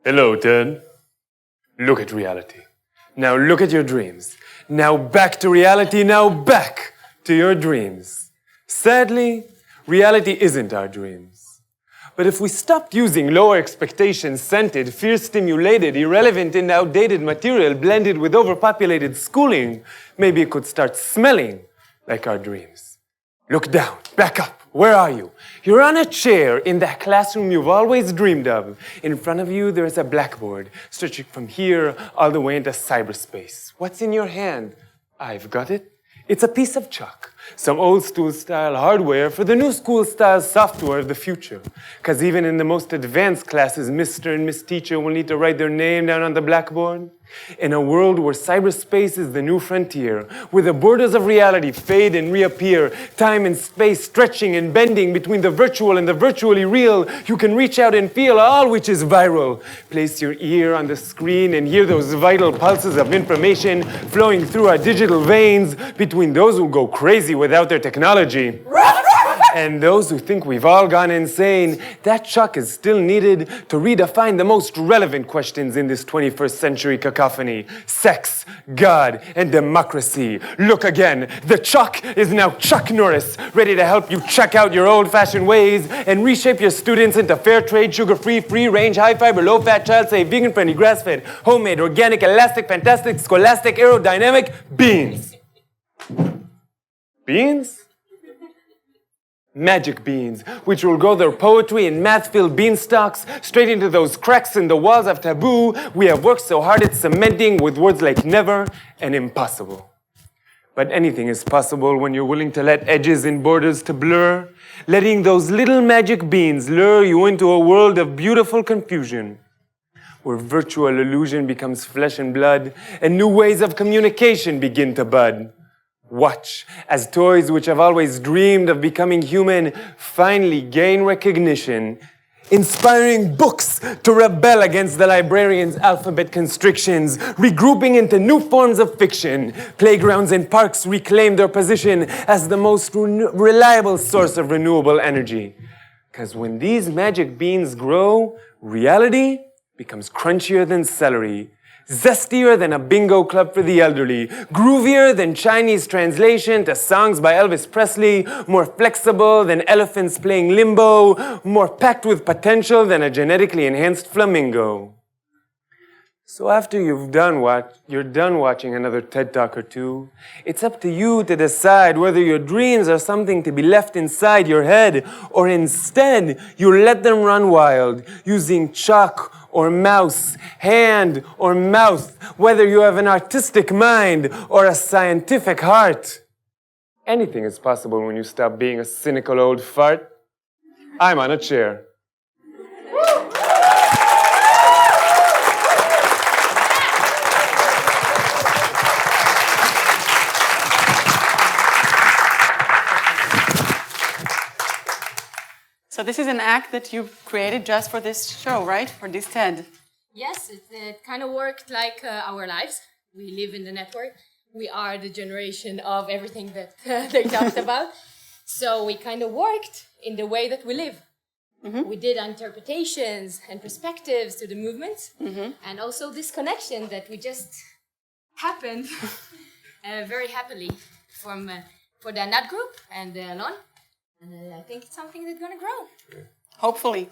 Hello, Ted. Look at reality. Now look at your dreams. Now back to reality. Now back to your dreams. Sadly, reality isn't our dreams. But if we stopped using lower expectations, scented, fear-stimulated, irrelevant and outdated material blended with overpopulated schooling, maybe it could start smelling like our dreams. Look down, back up. Where are you? You're on a chair in that classroom you've always dreamed of. In front of you, there's a blackboard, stretching from here all the way into cyberspace. What's in your hand? I've got it. It's a piece of chalk. Some old school style hardware for the new school style software of the future. Because even in the most advanced classes, Mr. and Miss Teacher will need to write their name down on the blackboard. In a world where cyberspace is the new frontier, where the borders of reality fade and reappear, time and space stretching and bending between the virtual and the virtually real, you can reach out and feel all which is viral. Place your ear on the screen and hear those vital pulses of information flowing through our digital veins between those who go crazy without their technology and those who think we've all gone insane. That chalk is still needed to redefine the most relevant questions in this 21st century cacophony. Sex, God, and democracy. Look again. The chalk is now Chuck Norris, ready to help you check out your old-fashioned ways and reshape your students into fair trade, sugar-free, free-range, high-fiber, low-fat, child-safe, vegan-friendly, grass-fed, homemade, organic, elastic, fantastic, scholastic, aerodynamic beans. Beans? Magic beans, which will grow their poetry in math-filled beanstalks straight into those cracks in the walls of taboo we have worked so hard at cementing with words like never and impossible. But anything is possible when you're willing to let edges and borders to blur, letting those little magic beans lure you into a world of beautiful confusion, where virtual illusion becomes flesh and blood and new ways of communication begin to bud. Watch as toys which have always dreamed of becoming human finally gain recognition, inspiring books to rebel against the librarian's alphabet constrictions, regrouping into new forms of fiction. Playgrounds and parks reclaim their position as the most reliable source of renewable energy. Because when these magic beans grow, reality becomes crunchier than celery, zestier than a bingo club for the elderly, groovier than Chinese translation to songs by Elvis Presley, more flexible than elephants playing limbo, more packed with potential than a genetically enhanced flamingo. So after you're done watching another TED Talk or two, it's up to you to decide whether your dreams are something to be left inside your head, or instead you let them run wild, using chalk or mouse, hand or mouth, whether you have an artistic mind or a scientific heart. Anything is possible when you stop being a cynical old fart. I'm on a chair. So this is an act that you created just for this show, right? For this TED. Yes, it kind of worked like our lives. We live in the network. We are the generation of everything that they talked about. So we kind of worked in the way that we live. Mm-hmm. We did interpretations and perspectives to the movements, and also this connection that we just happened very happily for the ANAT group and Alon. And I think it's something that's going to grow. Hopefully.